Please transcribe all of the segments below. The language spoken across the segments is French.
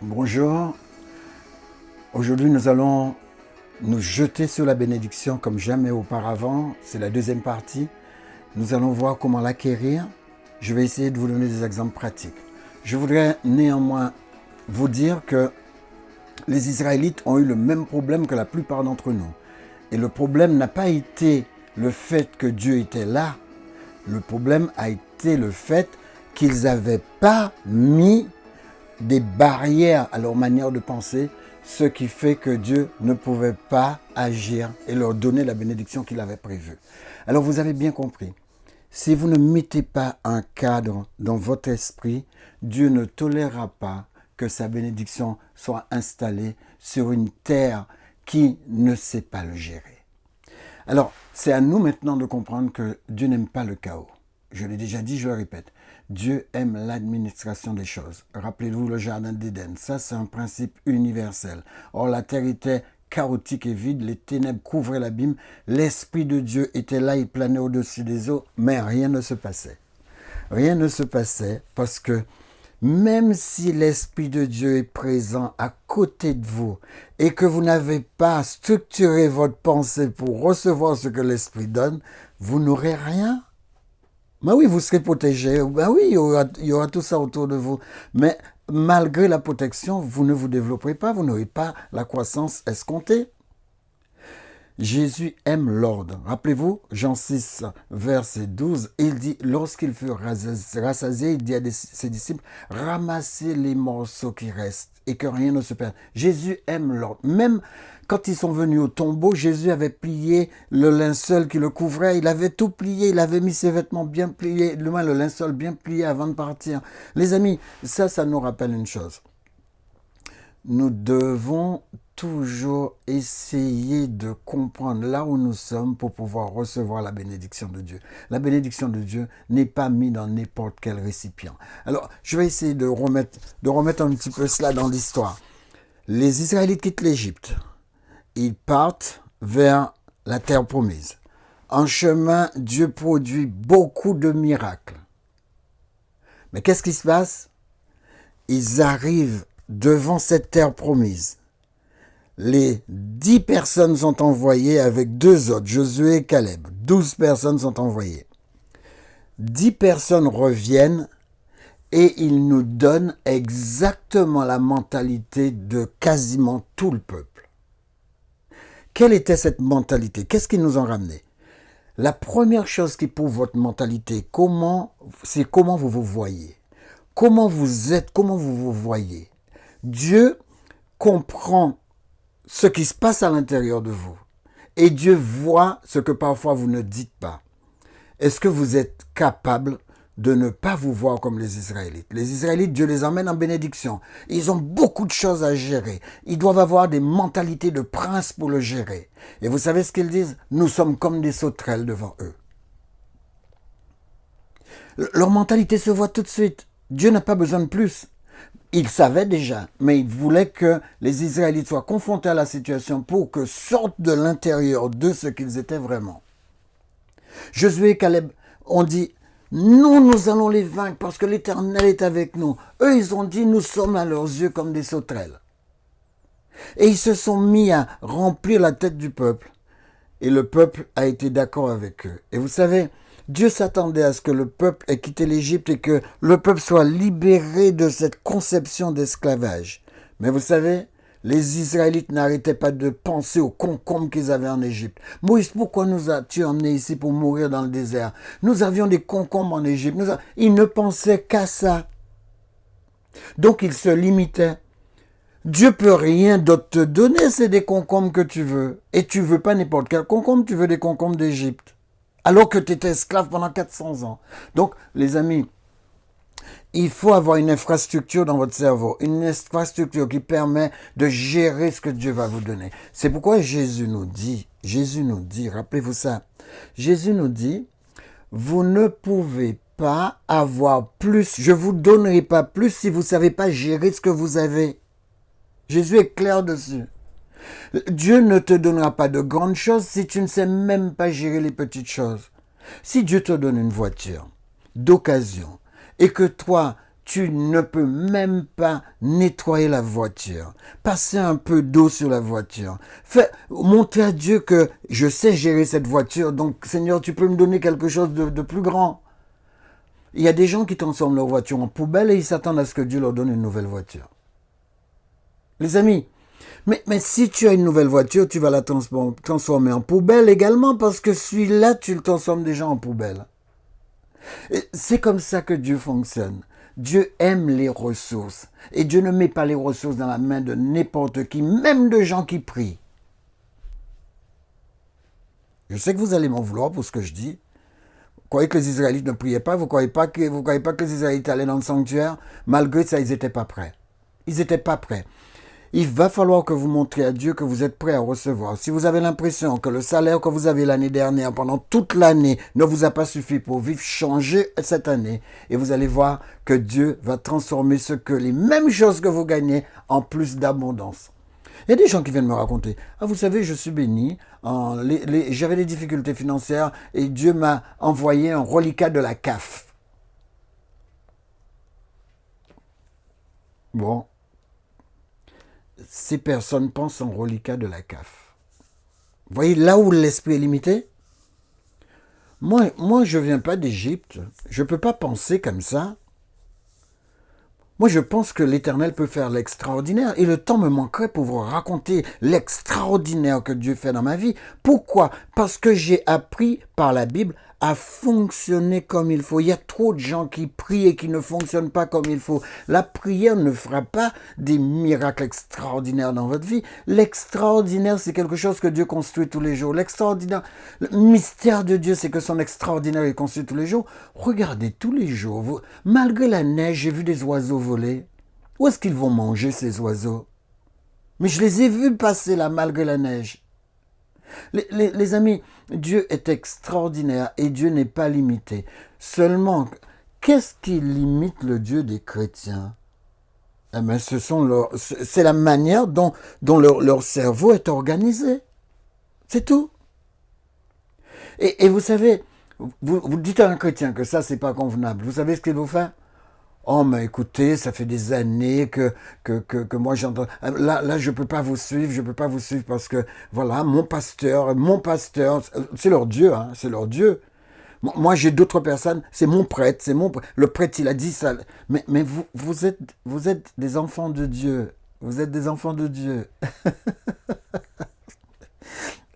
Bonjour, aujourd'hui nous allons nous jeter sur la bénédiction comme jamais auparavant. C'est la deuxième partie. Nous allons voir comment l'acquérir. Je vais essayer de vous donner des exemples pratiques. Je voudrais néanmoins vous dire que les Israélites ont eu le même problème que la plupart d'entre nous. Et le problème n'a pas été le fait que Dieu était là. Le problème a été le fait qu'ils n'avaient pas mis des barrières à leur manière de penser, ce qui fait que Dieu ne pouvait pas agir et leur donner la bénédiction qu'il avait prévue. Alors vous avez bien compris, si vous ne mettez pas un cadre dans votre esprit, Dieu ne tolérera pas que sa bénédiction soit installée sur une terre qui ne sait pas le gérer. Alors, c'est à nous maintenant de comprendre que Dieu n'aime pas le chaos. Je l'ai déjà dit, je le répète. Dieu aime l'administration des choses. Rappelez-vous le jardin d'Éden. Ça, c'est un principe universel. Or, la terre était chaotique et vide. Les ténèbres couvraient l'abîme. L'Esprit de Dieu était là, il planait au-dessus des eaux, mais rien ne se passait. Rien ne se passait parce que même si l'Esprit de Dieu est présent à côté de vous et que vous n'avez pas structuré votre pensée pour recevoir ce que l'Esprit donne, vous n'aurez rien. Ben oui, vous serez protégé. Ben oui, il y aura tout ça autour de vous. Mais malgré la protection, vous ne vous développerez pas, vous n'aurez pas la croissance escomptée. Jésus aime l'ordre. Rappelez-vous, Jean 6, verset 12, il dit, lorsqu'il fut rassasié, il dit à ses disciples, ramassez les morceaux qui restent et que rien ne se perde. Jésus aime l'ordre. Même quand ils sont venus au tombeau, Jésus avait plié le linceul qui le couvrait, il avait tout plié, il avait mis ses vêtements bien pliés, le linceul bien plié avant de partir. Les amis, ça nous rappelle une chose. Nous devons toujours essayer de comprendre là où nous sommes pour pouvoir recevoir la bénédiction de Dieu. La bénédiction de Dieu n'est pas mise dans n'importe quel récipient. Alors, je vais essayer de remettre un petit peu cela dans l'histoire. Les Israélites quittent l'Égypte. Ils partent vers la terre promise. En chemin, Dieu produit beaucoup de miracles. Mais qu'est-ce qui se passe? Ils arrivent devant cette terre promise. Les 10 personnes sont envoyées avec 2 autres, Josué et Caleb. 12 personnes sont envoyées. 10 personnes reviennent et ils nous donnent exactement la mentalité de quasiment tout le peuple. Quelle était cette mentalité? Qu'est-ce qu'ils nous ont ramené? La première chose qui prouve votre mentalité, c'est comment vous vous voyez. Comment vous êtes, comment vous vous voyez. Dieu comprend ce qui se passe à l'intérieur de vous. Et Dieu voit ce que parfois vous ne dites pas. Est-ce que vous êtes capable de ne pas vous voir comme les Israélites? Les Israélites, Dieu les emmène en bénédiction. Ils ont beaucoup de choses à gérer. Ils doivent avoir des mentalités de prince pour le gérer. Et vous savez ce qu'ils disent? Nous sommes comme des sauterelles devant eux. Leur mentalité se voit tout de suite. Dieu n'a pas besoin de plus. Il savait déjà, mais il voulait que les Israélites soient confrontés à la situation pour que sortent de l'intérieur de ce qu'ils étaient vraiment. Josué et Caleb ont dit, nous allons les vaincre parce que l'Éternel est avec nous. Eux, ils ont dit, nous sommes à leurs yeux comme des sauterelles. Et ils se sont mis à remplir la tête du peuple. Et le peuple a été d'accord avec eux. Et vous savez, Dieu s'attendait à ce que le peuple ait quitté l'Égypte et que le peuple soit libéré de cette conception d'esclavage. Mais vous savez, les Israélites n'arrêtaient pas de penser aux concombres qu'ils avaient en Égypte. Moïse, pourquoi nous as-tu emmenés ici pour mourir dans le désert? Nous avions des concombres en Égypte. Ils ne pensaient qu'à ça. Donc ils se limitaient. Dieu peut rien d'autre te donner, c'est des concombres que tu veux. Et tu veux pas n'importe quel concombre, tu veux des concombres d'Égypte. Alors que tu étais esclave pendant 400 ans. Donc, les amis, il faut avoir une infrastructure dans votre cerveau, une infrastructure qui permet de gérer ce que Dieu va vous donner. C'est pourquoi Jésus nous dit, rappelez-vous ça, Jésus nous dit, vous ne pouvez pas avoir plus, je vous donnerai pas plus si vous ne savez pas gérer ce que vous avez. Jésus est clair dessus. Dieu ne te donnera pas de grandes choses si tu ne sais même pas gérer les petites choses. Si Dieu te donne une voiture d'occasion et que toi, tu ne peux même pas nettoyer la voiture, passer un peu d'eau sur la voiture, montrer à Dieu que je sais gérer cette voiture, donc Seigneur, tu peux me donner quelque chose de plus grand. Il y a des gens qui transforment leur voiture en poubelle et ils s'attendent à ce que Dieu leur donne une nouvelle voiture. Les amis, mais si tu as une nouvelle voiture, tu vas la transformer en poubelle également parce que celui-là, tu le transformes déjà en poubelle. C'est comme ça que Dieu fonctionne. Dieu aime les ressources. Et Dieu ne met pas les ressources dans la main de n'importe qui, même de gens qui prient. Je sais que vous allez m'en vouloir pour ce que je dis. Vous croyez que les Israélites ne priaient pas? Vous ne croyez pas que les Israélites allaient dans le sanctuaire? Malgré ça, ils n'étaient pas prêts. Ils n'étaient pas prêts. Il va falloir que vous montriez à Dieu que vous êtes prêt à recevoir. Si vous avez l'impression que le salaire que vous avez l'année dernière, pendant toute l'année, ne vous a pas suffi pour vivre, changez cette année. Et vous allez voir que Dieu va transformer les mêmes choses que vous gagnez en plus d'abondance. Il y a des gens qui viennent me raconter, ah vous savez, je suis béni, j'avais des difficultés financières et Dieu m'a envoyé un reliquat de la CAF. Bon. Ces personnes pensent en reliquat de la CAF. Vous voyez là où l'esprit est limité? Moi, je ne viens pas d'Égypte. Je ne peux pas penser comme ça. Moi, je pense que l'Éternel peut faire l'extraordinaire. Et le temps me manquerait pour vous raconter l'extraordinaire que Dieu fait dans ma vie. Pourquoi? Parce que j'ai appris par la Bible à fonctionner comme il faut. Il y a trop de gens qui prient et qui ne fonctionnent pas comme il faut. La prière ne fera pas des miracles extraordinaires dans votre vie. L'extraordinaire, c'est quelque chose que Dieu construit tous les jours. L'extraordinaire, le mystère de Dieu, c'est que son extraordinaire est construit tous les jours. Regardez tous les jours. Malgré la neige, j'ai vu des oiseaux voler. Où est-ce qu'ils vont manger, ces oiseaux? Mais je les ai vus passer là, malgré la neige. Les amis, Dieu est extraordinaire et Dieu n'est pas limité. Seulement, qu'est-ce qui limite le Dieu des chrétiens? Eh bien, c'est la manière dont leur cerveau est organisé. C'est tout. Et vous savez, vous dites à un chrétien que ça, c'est pas convenable. Vous savez ce qu'il vous fait? Oh, mais écoutez, ça fait des années que moi j'entends. Là, je peux pas vous suivre parce que, voilà, mon pasteur, c'est leur Dieu, hein, c'est leur Dieu. Moi, j'ai d'autres personnes, c'est mon prêtre, le prêtre, il a dit ça. Mais vous êtes des enfants de Dieu. Vous êtes des enfants de Dieu.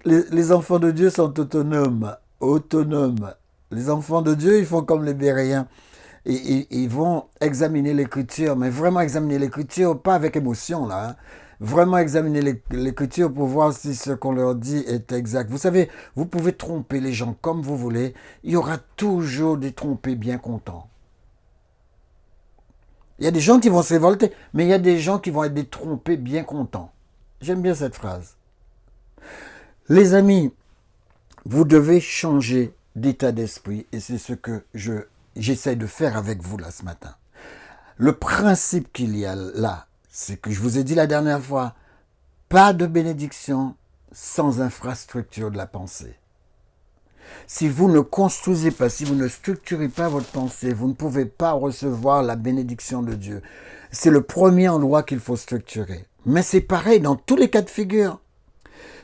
Les enfants de Dieu sont autonomes. Les enfants de Dieu, ils font comme les Béréens. Et ils vont examiner l'écriture, mais vraiment examiner l'écriture, pas avec émotion là, hein. Vraiment examiner l'écriture pour voir si ce qu'on leur dit est exact. Vous savez, vous pouvez tromper les gens comme vous voulez, il y aura toujours des trompés bien contents. Il y a des gens qui vont se révolter, mais il y a des gens qui vont être des trompés bien contents. J'aime bien cette phrase. Les amis, vous devez changer d'état d'esprit et c'est ce que j'essaie de faire avec vous là ce matin. Le principe qu'il y a là, c'est que je vous ai dit la dernière fois, pas de bénédiction sans infrastructure de la pensée. Si vous ne construisez pas, si vous ne structurez pas votre pensée, vous ne pouvez pas recevoir la bénédiction de Dieu. C'est le premier endroit qu'il faut structurer. Mais c'est pareil dans tous les cas de figure.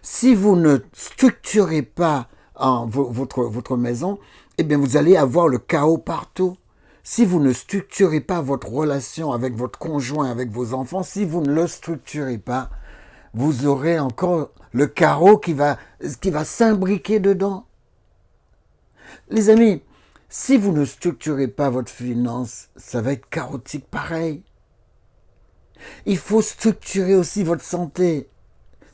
Si vous ne structurez pas votre maison, eh bien vous allez avoir le chaos partout. Si vous ne structurez pas votre relation avec votre conjoint, avec vos enfants, si vous ne le structurez pas, vous aurez encore le carreau qui va s'imbriquer dedans. Les amis, si vous ne structurez pas votre finance, ça va être chaotique pareil. Il faut structurer aussi votre santé.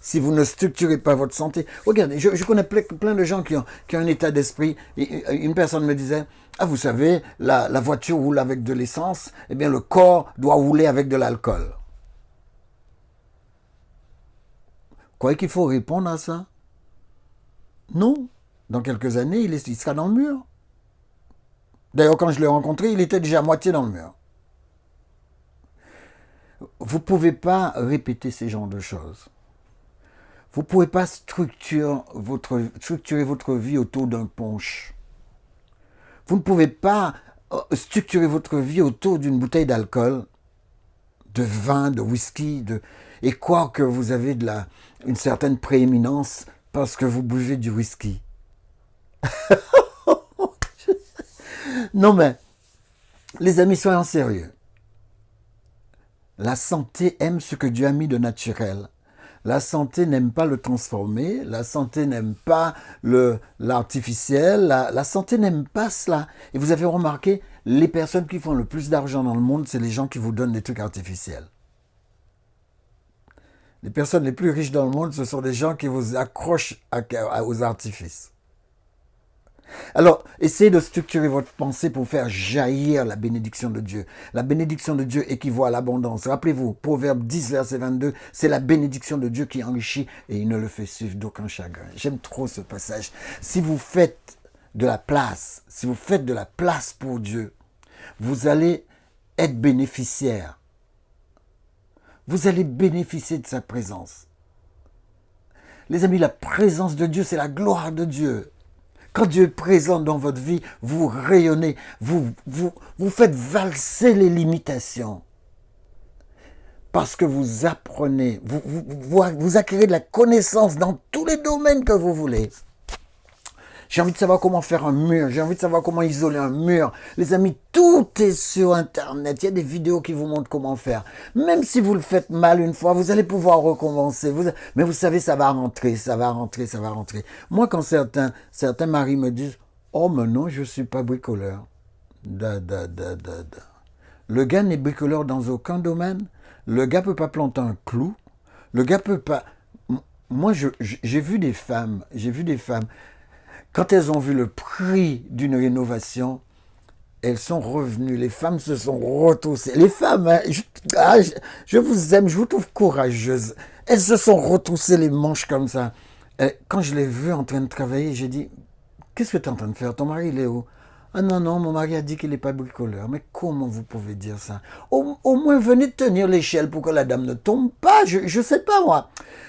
Si vous ne structurez pas votre santé, regardez, je connais plein de gens qui ont un état d'esprit. Une personne me disait, ah vous savez, la voiture roule avec de l'essence, eh bien le corps doit rouler avec de l'alcool. Vous croyez qu'il faut répondre à ça? Non. Dans quelques années, il sera dans le mur. D'ailleurs, quand je l'ai rencontré, il était déjà à moitié dans le mur. Vous ne pouvez pas répéter ces genres de choses. Vous ne pouvez pas structurer votre vie autour d'un punch. Vous ne pouvez pas structurez votre vie autour d'une bouteille d'alcool, de vin, de whisky, et quoi que vous avez une certaine prééminence parce que vous buvez du whisky. Non mais, les amis, soyons sérieux. La santé aime ce que Dieu a mis de naturel. La santé n'aime pas le transformer, la santé n'aime pas l'artificiel, la santé n'aime pas cela. Et vous avez remarqué, les personnes qui font le plus d'argent dans le monde, c'est les gens qui vous donnent des trucs artificiels. Les personnes les plus riches dans le monde, ce sont des gens qui vous accrochent aux artifices. Alors, essayez de structurer votre pensée pour faire jaillir la bénédiction de Dieu. La bénédiction de Dieu équivaut à l'abondance. Rappelez-vous, Proverbe 10, verset 22, c'est la bénédiction de Dieu qui enrichit et il ne le fait suivre d'aucun chagrin. J'aime trop ce passage. Si vous faites de la place, pour Dieu, vous allez être bénéficiaire. Vous allez bénéficier de sa présence. Les amis, la présence de Dieu, c'est la gloire de Dieu. Quand Dieu est présent dans votre vie, vous rayonnez, vous faites valser les limitations. Parce que vous apprenez, vous acquérez de la connaissance dans tous les domaines que vous voulez. J'ai envie de savoir comment faire un mur, j'ai envie de savoir comment isoler un mur. Les amis, tout est sur Internet, il y a des vidéos qui vous montrent comment faire. Même si vous le faites mal une fois, vous allez pouvoir recommencer. Mais vous savez, ça va rentrer. Moi, quand certains maris me disent « Oh, mais non, je ne suis pas bricoleur. » Le gars n'est bricoleur dans aucun domaine. Le gars ne peut pas planter un clou. Le gars peut pas... Moi, j'ai vu des femmes... Quand elles ont vu le prix d'une rénovation, elles sont revenues. Les femmes se sont retroussées. Les femmes, hein, je vous aime, je vous trouve courageuses. Elles se sont retroussées les manches comme ça. Et quand je l'ai vue en train de travailler, j'ai dit, qu'est-ce que tu es en train de faire? Ton mari, il est où? Ah non, mon mari a dit qu'il n'est pas bricoleur. Mais comment vous pouvez dire ça? Au moins, venez tenir l'échelle pour que la dame ne tombe pas. Je ne sais pas, moi.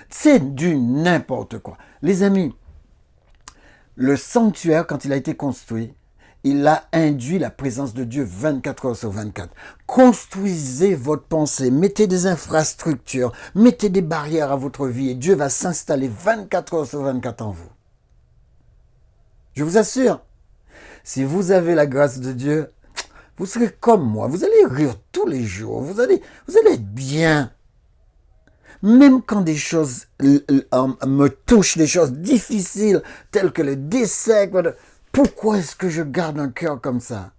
C'est du n'importe quoi. Les amis, le sanctuaire, quand il a été construit, il a induit la présence de Dieu 24 heures sur 24. Construisez votre pensée, mettez des infrastructures, mettez des barrières à votre vie et Dieu va s'installer 24 heures sur 24 en vous. Je vous assure, si vous avez la grâce de Dieu, vous serez comme moi, vous allez rire tous les jours, vous allez être bien. Même quand des choses me touchent, des choses difficiles, telles que le décès, pourquoi est-ce que je garde un cœur comme ça?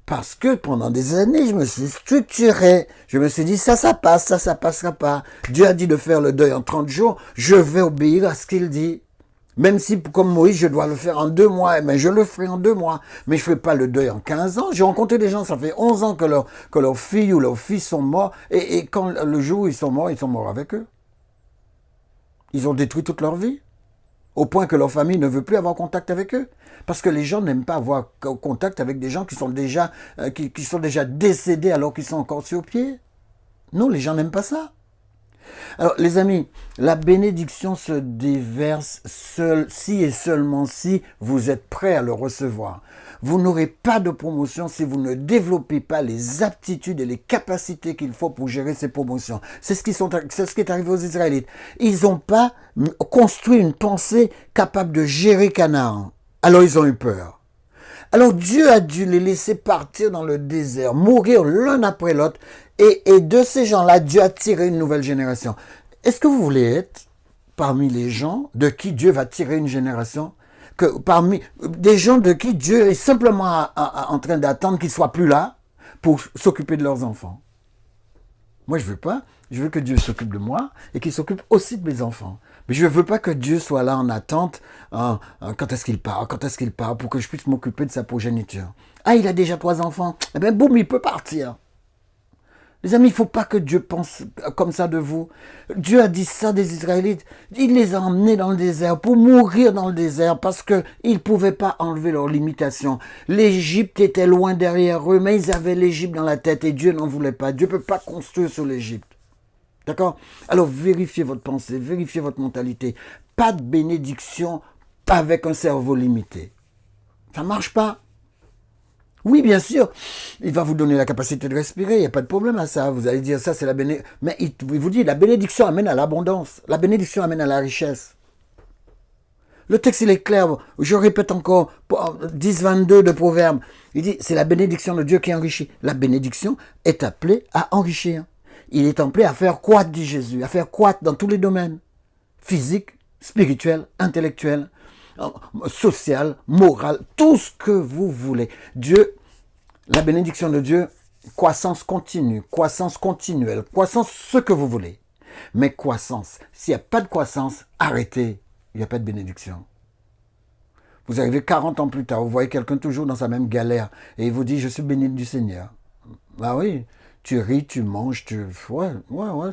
Parce que pendant des années, je me suis structuré. Je me suis dit, ça passe, ça passera pas. Dieu a dit de faire le deuil en 30 jours, je vais obéir à ce qu'il dit. Même si, comme Moïse, je dois le faire en 2 mois, mais je le ferai en 2 mois. Mais je ne ferai pas le deuil en 15 ans. J'ai rencontré des gens, ça fait 11 ans que leur fille ou leur fils sont morts. Et quand le jour où ils sont morts avec eux. Ils ont détruit toute leur vie. Au point que leur famille ne veut plus avoir contact avec eux. Parce que les gens n'aiment pas avoir contact avec des gens qui sont déjà décédés alors qu'ils sont encore sur pied. Non, les gens n'aiment pas ça. Alors, les amis, la bénédiction se déverse si et seulement si vous êtes prêts à le recevoir. Vous n'aurez pas de promotion si vous ne développez pas les aptitudes et les capacités qu'il faut pour gérer ces promotions. C'est ce qui est arrivé aux Israélites. Ils n'ont pas construit une pensée capable de gérer Canaan. Alors, ils ont eu peur. Alors Dieu a dû les laisser partir dans le désert, mourir l'un après l'autre. Et de ces gens-là, Dieu a tiré une nouvelle génération. Est-ce que vous voulez être parmi les gens de qui Dieu va tirer une génération? Parmi des gens de qui Dieu est simplement en train d'attendre qu'ils ne soient plus là pour s'occuper de leurs enfants? Moi, je ne veux pas. Je veux que Dieu s'occupe de moi et qu'il s'occupe aussi de mes enfants. Mais je ne veux pas que Dieu soit là en attente. Quand est-ce qu'il part, pour que je puisse m'occuper de sa progéniture. Ah, il a déjà 3 enfants. Eh bien, boum, il peut partir. Les amis, il ne faut pas que Dieu pense comme ça de vous. Dieu a dit ça des Israélites. Il les a emmenés dans le désert pour mourir dans le désert parce qu'ils ne pouvaient pas enlever leurs limitations. L'Égypte était loin derrière eux, mais ils avaient l'Égypte dans la tête et Dieu n'en voulait pas. Dieu ne peut pas construire sur l'Égypte. D'accord? Alors vérifiez votre pensée, vérifiez votre mentalité. Pas de bénédiction avec un cerveau limité. Ça ne marche pas. Oui, bien sûr, il va vous donner la capacité de respirer, il n'y a pas de problème à ça. Vous allez dire ça, c'est la bénédiction. Mais il vous dit, la bénédiction amène à l'abondance. La bénédiction amène à la richesse. Le texte, il est clair. Je répète encore, 10-22 de Proverbes. Il dit, c'est la bénédiction de Dieu qui enrichit. La bénédiction est appelée à enrichir. Il est appelé à faire croître, dit Jésus, à faire croître dans tous les domaines. Physique, spirituel, intellectuel, social, moral, tout ce que vous voulez. Dieu, la bénédiction de Dieu, croissance continue, croissance continuelle, croissance ce que vous voulez. Mais croissance, s'il n'y a pas de croissance, arrêtez, il n'y a pas de bénédiction. Vous arrivez 40 ans plus tard, vous voyez quelqu'un toujours dans sa même galère et il vous dit, je suis béni du Seigneur. Ah oui, tu ris, tu manges, ouais,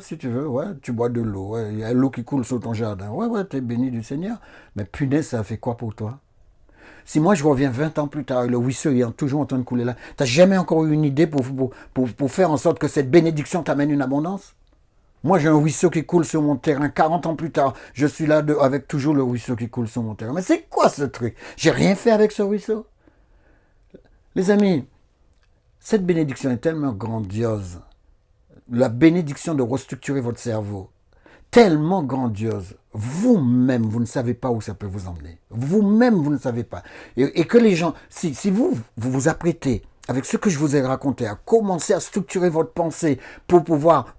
si tu veux, ouais, tu bois de l'eau, ouais, il y a l'eau qui coule sur ton jardin, ouais, tu es béni du Seigneur. Mais punaise, ça fait quoi pour toi? Si moi je reviens 20 ans plus tard et le ruisseau est toujours en train de couler là, tu n'as jamais encore eu une idée pour faire en sorte que cette bénédiction t'amène une abondance? Moi j'ai un ruisseau qui coule sur mon terrain, 40 ans plus tard, je suis là avec toujours le ruisseau qui coule sur mon terrain. Mais c'est quoi ce truc? J'ai rien fait avec ce ruisseau. Les amis, cette bénédiction est tellement grandiose. La bénédiction de restructurer votre cerveau, tellement grandiose. Vous-même, vous ne savez pas où ça peut vous emmener. Vous-même, vous ne savez pas. Et que les gens, si vous apprêtez, avec ce que je vous ai raconté, à commencer à structurer votre pensée pour pouvoir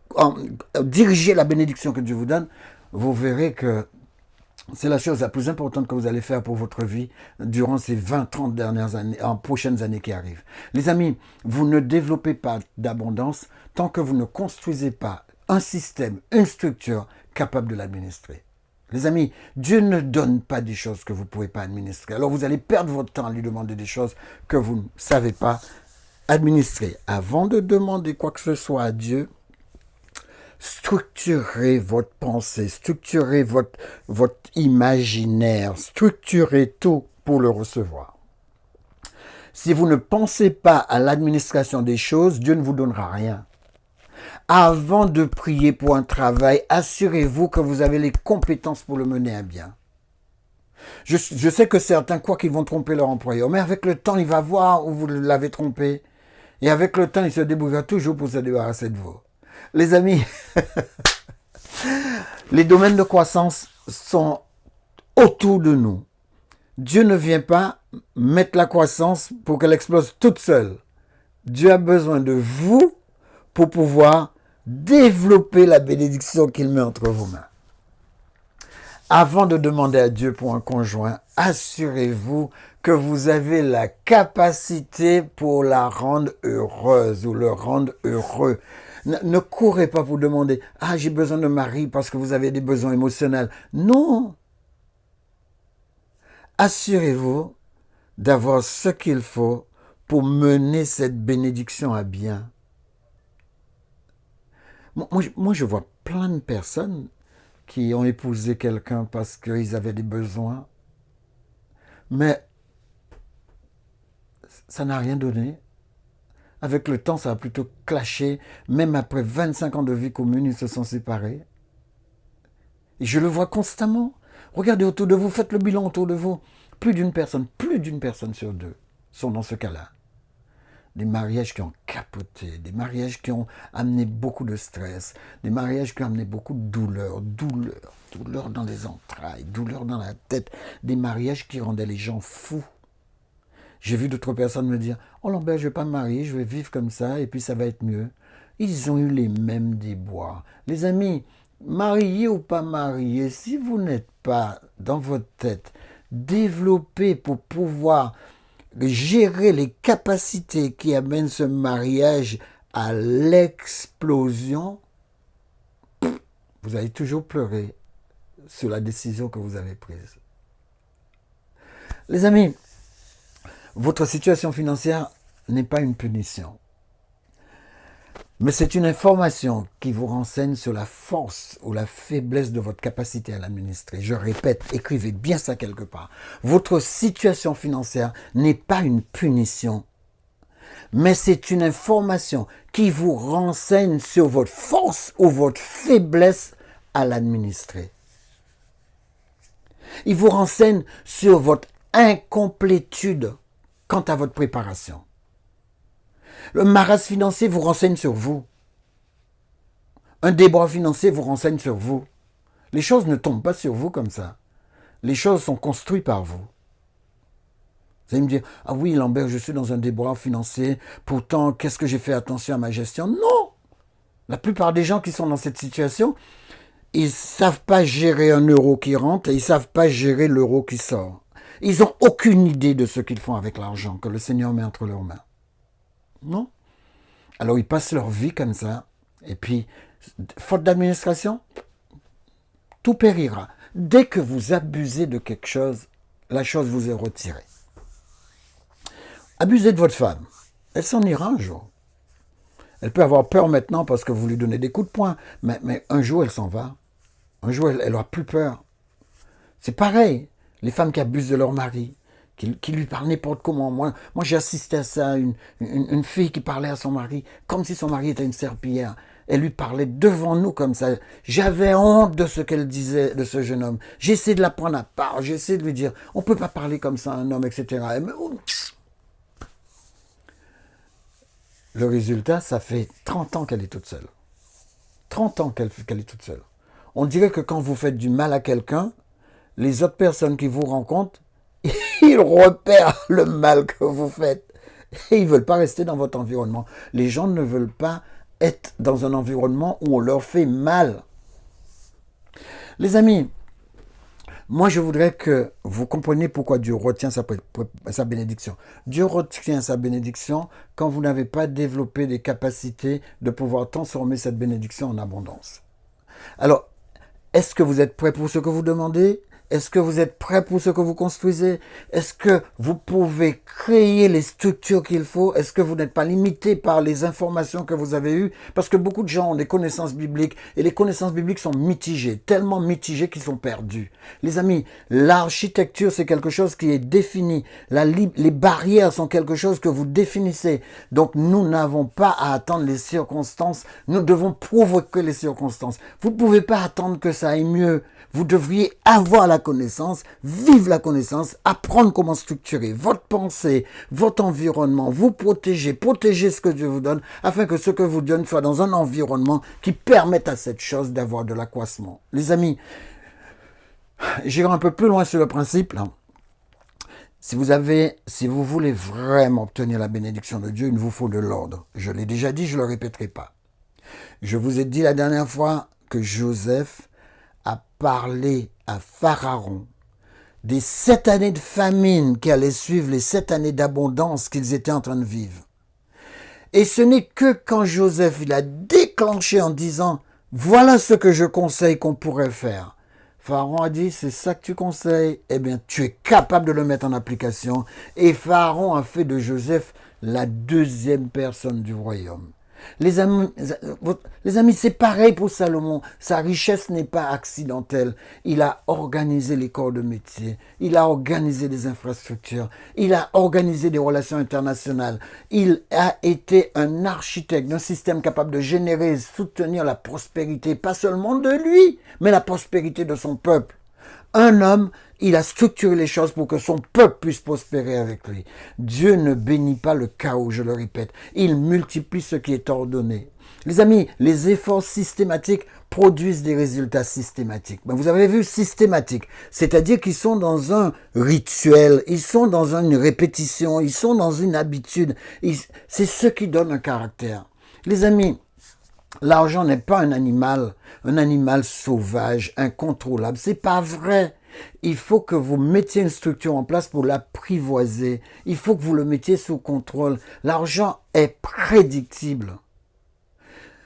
diriger la bénédiction que Dieu vous donne, vous verrez que c'est la chose la plus importante que vous allez faire pour votre vie durant ces 20-30 dernières années, en prochaines années qui arrivent. Les amis, vous ne développez pas d'abondance tant que vous ne construisez pas un système, une structure capable de l'administrer. Les amis, Dieu ne donne pas des choses que vous ne pouvez pas administrer. Alors vous allez perdre votre temps à lui demander des choses que vous ne savez pas administrer. Avant de demander quoi que ce soit à Dieu, structurez votre pensée, structurez votre imaginaire, structurez tout pour le recevoir. Si vous ne pensez pas à l'administration des choses, Dieu ne vous donnera rien. Avant de prier pour un travail, assurez-vous que vous avez les compétences pour le mener à bien. Je sais que certains croient qu'ils vont tromper leur employeur, mais avec le temps, il va voir où vous l'avez trompé. Et avec le temps, il se débrouillera toujours pour se débarrasser de vous. Les amis, les domaines de croissance sont autour de nous. Dieu ne vient pas mettre la croissance pour qu'elle explose toute seule. Dieu a besoin de vous pour pouvoir développer la bénédiction qu'il met entre vos mains. Avant de demander à Dieu pour un conjoint, assurez-vous que vous avez la capacité pour la rendre heureuse ou le rendre heureux. Ne courez pas pour demander « Ah, j'ai besoin de mari parce que vous avez des besoins émotionnels. » Non. Assurez-vous d'avoir ce qu'il faut pour mener cette bénédiction à bien. Moi, je vois plein de personnes qui ont épousé quelqu'un parce qu'ils avaient des besoins, mais ça n'a rien donné. Avec le temps, ça a plutôt clashé. Même après 25 ans de vie commune, ils se sont séparés. Et je le vois constamment. Regardez autour de vous, faites le bilan autour de vous. Plus d'une personne sur deux sont dans ce cas-là. Des mariages qui ont capoté, des mariages qui ont amené beaucoup de stress, des mariages qui ont amené beaucoup de douleur dans les entrailles, douleur dans la tête, des mariages qui rendaient les gens fous. J'ai vu d'autres personnes me dire « Oh Lambert, je ne vais pas me marier, je vais vivre comme ça et puis ça va être mieux. » Ils ont eu les mêmes déboires. Les amis, mariés ou pas mariés, si vous n'êtes pas dans votre tête développé pour pouvoir gérer les capacités qui amènent ce mariage à l'explosion, vous allez toujours pleurer sur la décision que vous avez prise. Les amis, votre situation financière n'est pas une punition, mais c'est une information qui vous renseigne sur la force ou la faiblesse de votre capacité à l'administrer. Je répète, écrivez bien ça quelque part. Votre situation financière n'est pas une punition, mais c'est une information qui vous renseigne sur votre force ou votre faiblesse à l'administrer. Il vous renseigne sur votre incomplétude quant à votre préparation. Le marasme financier vous renseigne sur vous. Un débord financier vous renseigne sur vous. Les choses ne tombent pas sur vous comme ça. Les choses sont construites par vous. Vous allez me dire, ah oui, Lambert, je suis dans un déboire financier, pourtant, qu'est-ce que j'ai fait attention à ma gestion? Non! La plupart des gens qui sont dans cette situation, ils ne savent pas gérer un euro qui rentre et ils ne savent pas gérer l'euro qui sort. Ils n'ont aucune idée de ce qu'ils font avec l'argent que le Seigneur met entre leurs mains. Non? Alors ils passent leur vie comme ça, et puis, faute d'administration, tout périra. Dès que vous abusez de quelque chose, la chose vous est retirée. Abusez de votre femme. Elle s'en ira un jour. Elle peut avoir peur maintenant parce que vous lui donnez des coups de poing, mais un jour elle s'en va. Un jour elle n'aura plus peur. C'est pareil, les femmes qui abusent de leur mari, qui lui parlent n'importe comment. Moi j'ai assisté à ça, une fille qui parlait à son mari comme si son mari était une serpillière. Elle lui parlait devant nous comme ça. J'avais honte de ce qu'elle disait de ce jeune homme. J'ai essayé de la prendre à part, j'ai essayé de lui dire, on ne peut pas parler comme ça à un homme, etc. Le résultat, ça fait 30 ans qu'elle est toute seule. 30 ans qu'elle est toute seule. On dirait que quand vous faites du mal à quelqu'un, les autres personnes qui vous rencontrent, ils repèrent le mal que vous faites. Et ils ne veulent pas rester dans votre environnement. Les gens ne veulent pas être dans un environnement où on leur fait mal. Les amis, moi je voudrais que vous compreniez pourquoi Dieu retient sa bénédiction. Dieu retient sa bénédiction quand vous n'avez pas développé des capacités de pouvoir transformer cette bénédiction en abondance. Alors, est-ce que vous êtes prêts pour ce que vous demandez? Est-ce que vous êtes prêts pour ce que vous construisez? Est-ce que vous pouvez créer les structures qu'il faut? Est-ce que vous n'êtes pas limité par les informations que vous avez eues? Parce que beaucoup de gens ont des connaissances bibliques et les connaissances bibliques sont mitigées, tellement mitigées qu'ils sont perdus. Les amis, l'architecture c'est quelque chose qui est défini. Les barrières sont quelque chose que vous définissez. Donc nous n'avons pas à attendre les circonstances. Nous devons provoquer les circonstances. Vous ne pouvez pas attendre que ça aille mieux. Vous devriez avoir la connaissance, vivre la connaissance, apprendre comment structurer votre pensée, votre environnement, vous protéger ce que Dieu vous donne, afin que ce que vous donne soit dans un environnement qui permette à cette chose d'avoir de l'accroissement. Les amis, j'irai un peu plus loin sur le principe. Là. Si vous voulez vraiment obtenir la bénédiction de Dieu, il vous faut de l'ordre. Je l'ai déjà dit, je ne le répéterai pas. Je vous ai dit la dernière fois que Joseph a parlé à Pharaon des 7 années de famine qui allaient suivre les 7 années d'abondance qu'ils étaient en train de vivre. Et ce n'est que quand Joseph il a déclenché en disant « Voilà ce que je conseille qu'on pourrait faire ». Pharaon a dit « C'est ça que tu conseilles ?» Eh bien, tu es capable de le mettre en application. Et Pharaon a fait de Joseph la deuxième personne du royaume. Les amis, c'est pareil pour Salomon. Sa richesse n'est pas accidentelle. Il a organisé les corps de métier. Il a organisé des infrastructures. Il a organisé des relations internationales. Il a été un architecte d'un système capable de générer et soutenir la prospérité, pas seulement de lui, mais la prospérité de son peuple. Un homme, il a structuré les choses pour que son peuple puisse prospérer avec lui. Dieu ne bénit pas le chaos, je le répète. Il multiplie ce qui est ordonné. Les amis, les efforts systématiques produisent des résultats systématiques. Ben, vous avez vu systématique, c'est-à-dire qu'ils sont dans un rituel, ils sont dans une répétition, ils sont dans une habitude. C'est ce qui donne un caractère. Les amis, l'argent n'est pas un animal sauvage, incontrôlable. C'est pas vrai. Il faut que vous mettiez une structure en place pour l'apprivoiser. Il faut que vous le mettiez sous contrôle. L'argent est prédictible.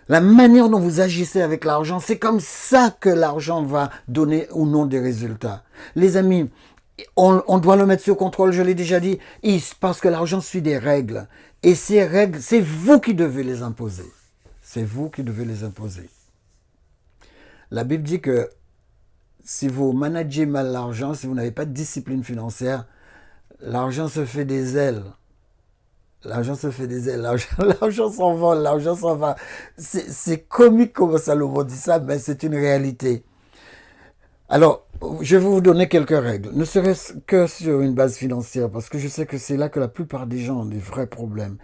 La manière dont vous agissez avec l'argent, c'est comme ça que l'argent va donner ou non des résultats. Les amis, on doit le mettre sous contrôle, je l'ai déjà dit, parce que l'argent suit des règles. Et ces règles, c'est vous qui devez les imposer. C'est vous qui devez les imposer. La Bible dit que si vous managez mal l'argent, si vous n'avez pas de discipline financière, l'argent se fait des ailes. L'argent se fait des ailes. L'argent s'envole, l'argent s'en va. C'est comique comment Salomon dit ça, mais c'est une réalité. Alors, je vais vous donner quelques règles, ne serait-ce que sur une base financière, parce que je sais que c'est là que la plupart des gens ont des vrais problèmes.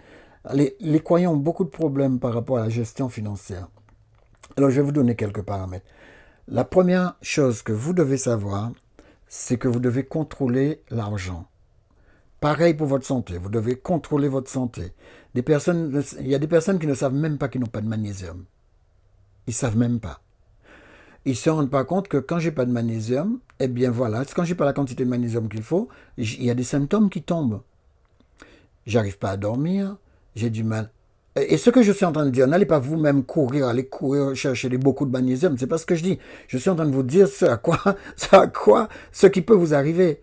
Les croyants ont beaucoup de problèmes par rapport à la gestion financière. Alors, je vais vous donner quelques paramètres. La première chose que vous devez savoir, c'est que vous devez contrôler l'argent. Pareil pour votre santé, vous devez contrôler votre santé. Il y a des personnes qui ne savent même pas qu'ils n'ont pas de magnésium. Ils ne savent même pas. Ils ne se rendent pas compte que quand j'ai pas de magnésium, eh bien voilà, quand j'ai pas la quantité de magnésium qu'il faut, il y a des symptômes qui tombent. J'arrive pas à dormir, j'ai du mal. Et ce que je suis en train de dire, n'allez pas vous-même aller courir chercher beaucoup de magnésium, c'est pas ce que je dis. Je suis en train de vous dire ce qui peut vous arriver.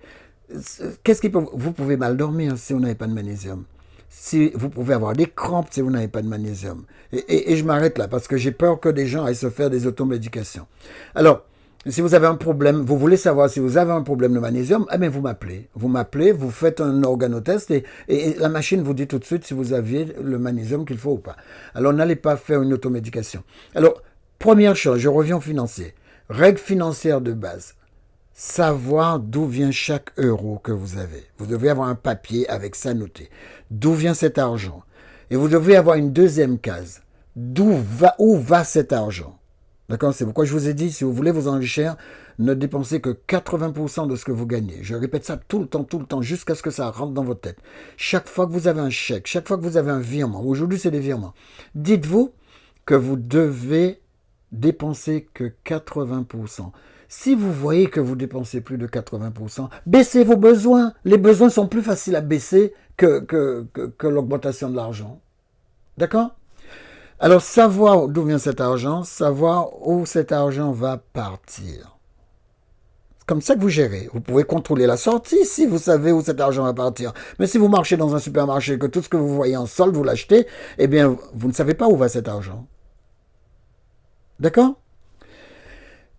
Vous pouvez mal dormir si vous n'avez pas de magnésium. Si vous pouvez avoir des crampes si vous n'avez pas de magnésium. Et je m'arrête là parce que j'ai peur que des gens aillent se faire des automédications. Alors, si vous avez un problème, vous voulez savoir si vous avez un problème de magnésium, eh bien vous m'appelez. Vous m'appelez, vous faites un organotest et la machine vous dit tout de suite si vous aviez le magnésium qu'il faut ou pas. Alors n'allez pas faire une automédication. Alors, première chose, je reviens au financier. Règle financière de base. Savoir d'où vient chaque euro que vous avez. Vous devez avoir un papier avec ça noté. D'où vient cet argent? Et vous devez avoir une deuxième case. Où va cet argent? D'accord? C'est pourquoi je vous ai dit, si vous voulez vous enrichir, ne dépensez que 80% de ce que vous gagnez. Je répète ça tout le temps, jusqu'à ce que ça rentre dans votre tête. Chaque fois que vous avez un chèque, chaque fois que vous avez un virement, aujourd'hui c'est des virements, dites-vous que vous devez dépenser que 80%. Si vous voyez que vous dépensez plus de 80%, baissez vos besoins. Les besoins sont plus faciles à baisser que l'augmentation de l'argent. D'accord? Alors, savoir d'où vient cet argent, savoir où cet argent va partir. C'est comme ça que vous gérez. Vous pouvez contrôler la sortie si vous savez où cet argent va partir. Mais si vous marchez dans un supermarché et que tout ce que vous voyez en solde, vous l'achetez, eh bien, vous ne savez pas où va cet argent. D'accord?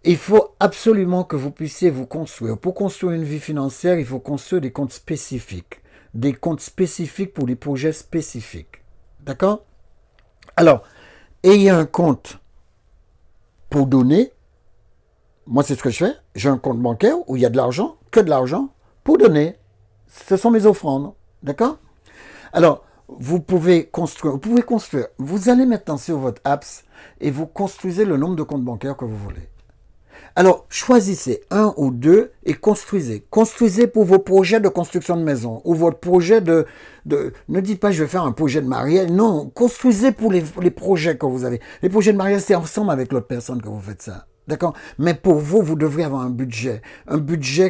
Il faut absolument que vous puissiez vous construire. Pour construire une vie financière, il faut construire des comptes spécifiques. Des comptes spécifiques pour des projets spécifiques. D'accord? Alors, ayez un compte pour donner. Moi, c'est ce que je fais. J'ai un compte bancaire où il y a de l'argent, que de l'argent, pour donner. Ce sont mes offrandes. D'accord? Alors, vous pouvez construire. Vous allez maintenant sur votre apps et vous construisez le nombre de comptes bancaires que vous voulez. Alors, choisissez un ou deux et construisez. Construisez pour vos projets de construction de maison ou votre projet ne dites pas je vais faire un projet de mariage. Non, construisez pour les projets que vous avez. Les projets de mariage, c'est ensemble avec l'autre personne que vous faites ça. D'accord? Mais pour vous, vous devrez avoir un budget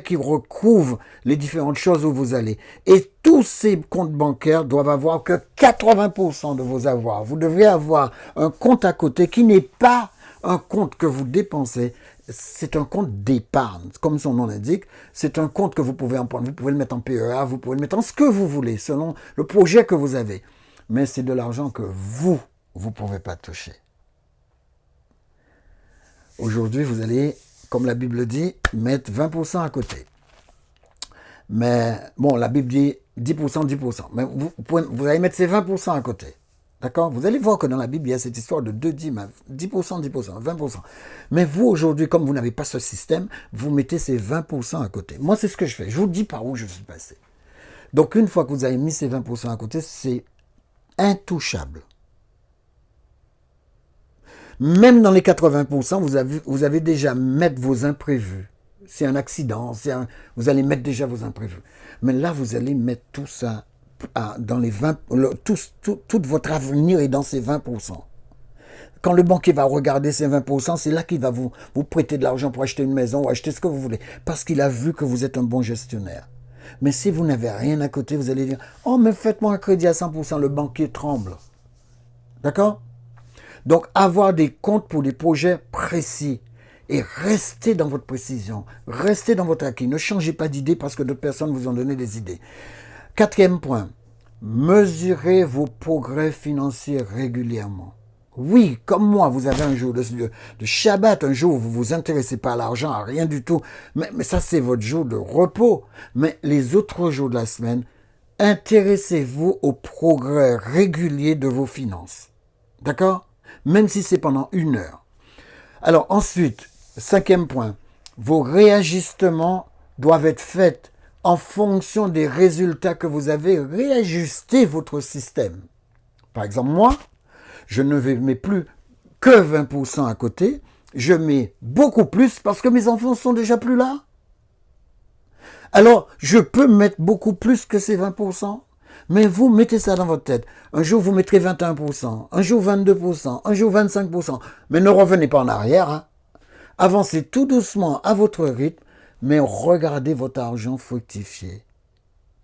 qui recouvre les différentes choses où vous allez. Et tous ces comptes bancaires doivent avoir que 80% de vos avoirs. Vous devez avoir un compte à côté qui n'est pas un compte que vous dépensez, c'est un compte d'épargne. Comme son nom l'indique, c'est un compte que vous pouvez emprunter. Vous pouvez le mettre en PEA, vous pouvez le mettre en ce que vous voulez, selon le projet que vous avez. Mais c'est de l'argent que vous ne pouvez pas toucher. Aujourd'hui, vous allez, comme la Bible dit, mettre 20% à côté. Mais, bon, la Bible dit 10%, 10%. Mais vous allez mettre ces 20% à côté. D'accord? Vous allez voir que dans la Bible, il y a cette histoire de 10%, 10%, 20%. Mais vous, aujourd'hui, comme vous n'avez pas ce système, vous mettez ces 20% à côté. Moi, c'est ce que je fais. Je vous dis par où je suis passé. Donc, une fois que vous avez mis ces 20% à côté, c'est intouchable. Même dans les 80%, vous avez déjà mettre vos imprévus. C'est un accident, vous allez mettre déjà vos imprévus. Mais là, vous allez mettre tout ça dans les 20%, tout votre avenir est dans ces 20%. Quand le banquier va regarder ces 20%, c'est là qu'il va vous prêter de l'argent pour acheter une maison ou acheter ce que vous voulez. Parce qu'il a vu que vous êtes un bon gestionnaire. Mais si vous n'avez rien à côté, vous allez dire « Oh, mais faites-moi un crédit à 100%, le banquier tremble. » D'accord? Donc, avoir des comptes pour des projets précis. Et restez dans votre précision. Restez dans votre acquis. Ne changez pas d'idée parce que d'autres personnes vous ont donné des idées. 4e point. Mesurez vos progrès financiers régulièrement. Oui, comme moi, vous avez un jour de Shabbat, un jour où vous ne vous intéressez pas à l'argent, à rien du tout. Mais ça, c'est votre jour de repos. Mais les autres jours de la semaine, intéressez-vous aux progrès réguliers de vos finances. D'accord? Même si c'est pendant 1 heure. Alors ensuite, 5e point, vos réajustements doivent être faits en fonction des résultats que vous avez. Réajustez votre système. Par exemple, moi, je ne mets plus que 20% à côté, je mets beaucoup plus parce que mes enfants sont déjà plus là. Alors, je peux mettre beaucoup plus que ces 20%, mais vous mettez ça dans votre tête. Un jour, vous mettrez 21%, un jour 22%, un jour 25%, mais ne revenez pas en arrière. Hein. Avancez tout doucement à votre rythme, mais regardez votre argent fructifier.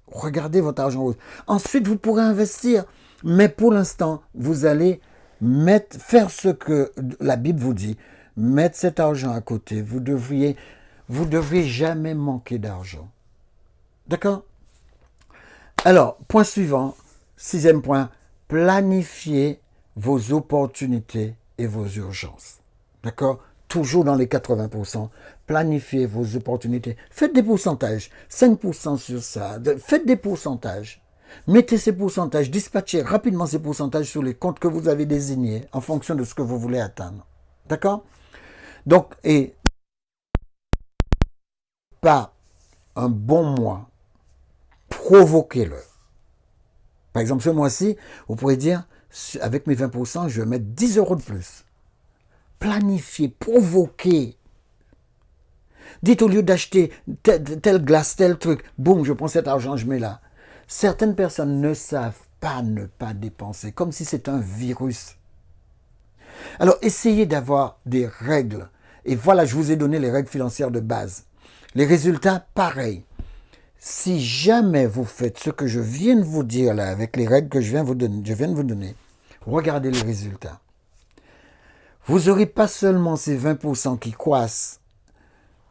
Regardez votre argent. Ensuite, vous pourrez investir. Mais pour l'instant, vous allez faire ce que la Bible vous dit. Mettre cet argent à côté. Vous devriez jamais manquer d'argent. D'accord? Alors, point suivant, 6e point, planifiez vos opportunités et vos urgences. D'accord? Toujours dans les 80%. Planifiez vos opportunités. Faites des pourcentages. 5% sur ça. Faites des pourcentages. Mettez ces pourcentages, dispatchez rapidement ces pourcentages sur les comptes que vous avez désignés en fonction de ce que vous voulez atteindre. D'accord? Donc, et pas un bon mois, provoquez-le. Par exemple, ce mois-ci, vous pourrez dire, avec mes 20%, je vais mettre 10 euros de plus. Planifiez, provoquez. Dites au lieu d'acheter telle glace, tel truc, boum, je prends cet argent, je mets là. Certaines personnes ne savent pas ne pas dépenser, comme si c'était un virus. Alors, essayez d'avoir des règles. Et voilà, je vous ai donné les règles financières de base. Les résultats, pareil. Si jamais vous faites ce que je viens de vous dire là, avec les règles que je viens de vous donner, regardez les résultats. Vous n'aurez pas seulement ces 20% qui croissent,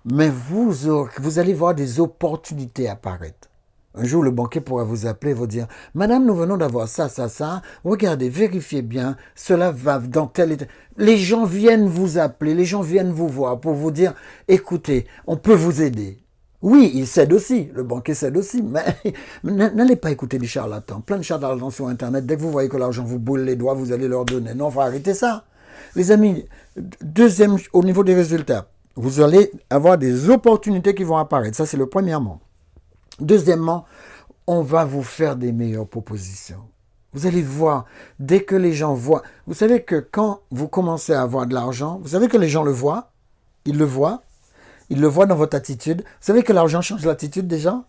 mais vous allez voir des opportunités apparaître. Un jour, le banquier pourra vous appeler et vous dire « Madame, nous venons d'avoir ça, ça, ça. Regardez, vérifiez bien. Cela va dans tel état. » Les gens viennent vous appeler, les gens viennent vous voir pour vous dire « Écoutez, on peut vous aider. » Oui, il cède aussi, le banquier cède aussi, mais n'allez pas écouter les charlatans. Plein de charlatans sur Internet. Dès que vous voyez que l'argent vous brûle les doigts, vous allez leur donner. Non, il faut arrêter ça. Les amis, deuxième, au niveau des résultats, vous allez avoir des opportunités qui vont apparaître. Ça, c'est le premièrement. Deuxièmement, on va vous faire des meilleures propositions. Vous allez voir, dès que les gens voient, vous savez que quand vous commencez à avoir de l'argent, vous savez que les gens le voient, ils le voient dans votre attitude. Vous savez que l'argent change l'attitude des gens?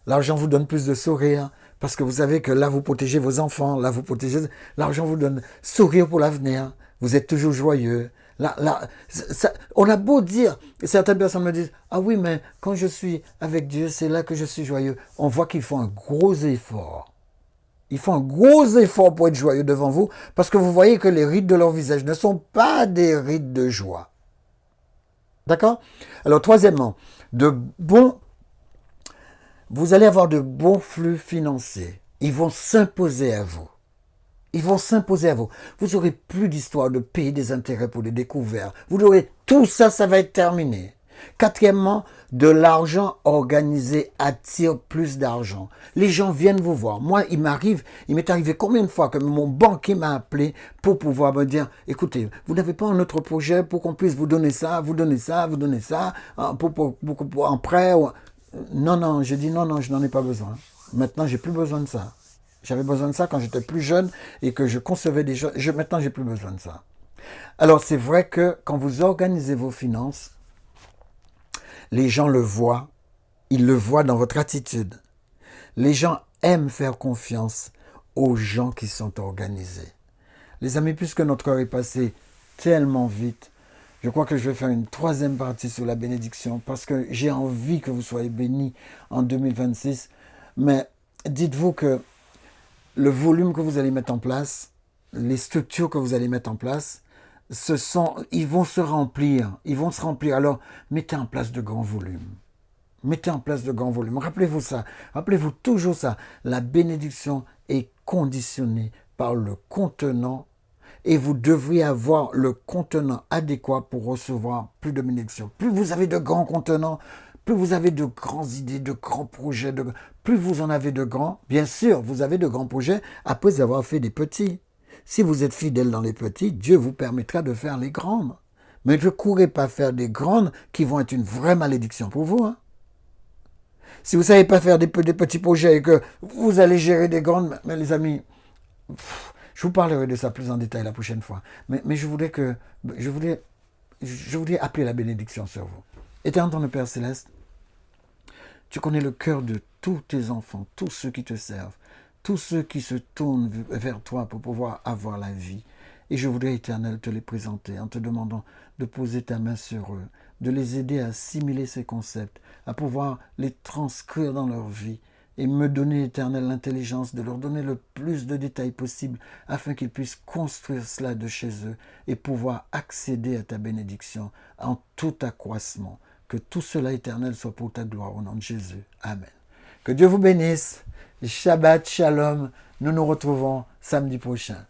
L'argent vous donne plus de sourire, parce que vous savez que là, vous protégez vos enfants, là, vous protégez... L'argent vous donne sourire pour l'avenir, vous êtes toujours joyeux. On a beau dire, certaines personnes me disent « Ah oui, mais quand je suis avec Dieu, c'est là que je suis joyeux. » On voit qu'ils font un gros effort. Ils font un gros effort pour être joyeux devant vous, parce que vous voyez que les rides de leur visage ne sont pas des rides de joie. D'accord? Alors, troisièmement, vous allez avoir de bons flux financiers. Ils vont s'imposer à vous. Ils vont s'imposer à vous. Vous n'aurez plus d'histoire de payer des intérêts pour des découvertes. Vous aurez tout ça, ça va être terminé. Quatrièmement, de l'argent organisé attire plus d'argent. Les gens viennent vous voir. Moi, il m'est arrivé combien de fois que mon banquier m'a appelé pour pouvoir me dire, écoutez, vous n'avez pas un autre projet pour qu'on puisse vous donner ça, vous donner ça, vous donner ça, pour un prêt. Non, j'ai dit non, je n'en ai pas besoin. Maintenant, j'ai plus besoin de ça. J'avais besoin de ça quand j'étais plus jeune et que je concevais des choses. Maintenant, j'ai plus besoin de ça. Alors, c'est vrai que quand vous organisez vos finances, les gens le voient. Ils le voient dans votre attitude. Les gens aiment faire confiance aux gens qui sont organisés. Les amis, puisque notre heure est passée tellement vite, je crois que je vais faire une troisième partie sur la bénédiction parce que j'ai envie que vous soyez bénis en 2026. Mais dites-vous que le volume que vous allez mettre en place, les structures que vous allez mettre en place, ils vont se remplir. Alors, mettez en place de grands volumes. Mettez en place de grands volumes. Rappelez-vous ça. Rappelez-vous toujours ça. La bénédiction est conditionnée par le contenant et vous devriez avoir le contenant adéquat pour recevoir plus de bénédiction. Plus vous avez de grands contenants, plus vous avez de grandes idées, de grands projets, plus vous en avez de grands, bien sûr, vous avez de grands projets après avoir fait des petits. Si vous êtes fidèle dans les petits, Dieu vous permettra de faire les grandes. Mais ne courez pas faire des grandes qui vont être une vraie malédiction pour vous. Hein. Si vous ne savez pas faire des petits projets et que vous allez gérer des grandes, mais les amis, Je vous parlerai de ça plus en détail la prochaine fois. Mais je voudrais appeler la bénédiction sur vous. Éternel notre Père Céleste, tu connais le cœur de tous tes enfants, tous ceux qui te servent, tous ceux qui se tournent vers toi pour pouvoir avoir la vie. Et je voudrais, Éternel, te les présenter en te demandant de poser ta main sur eux, de les aider à assimiler ces concepts, à pouvoir les transcrire dans leur vie et me donner, Éternel, l'intelligence de leur donner le plus de détails possible afin qu'ils puissent construire cela de chez eux et pouvoir accéder à ta bénédiction en tout accroissement. Que tout cela, Éternel, soit pour ta gloire au nom de Jésus. Amen. Que Dieu vous bénisse. Shabbat Shalom. Nous nous retrouvons samedi prochain.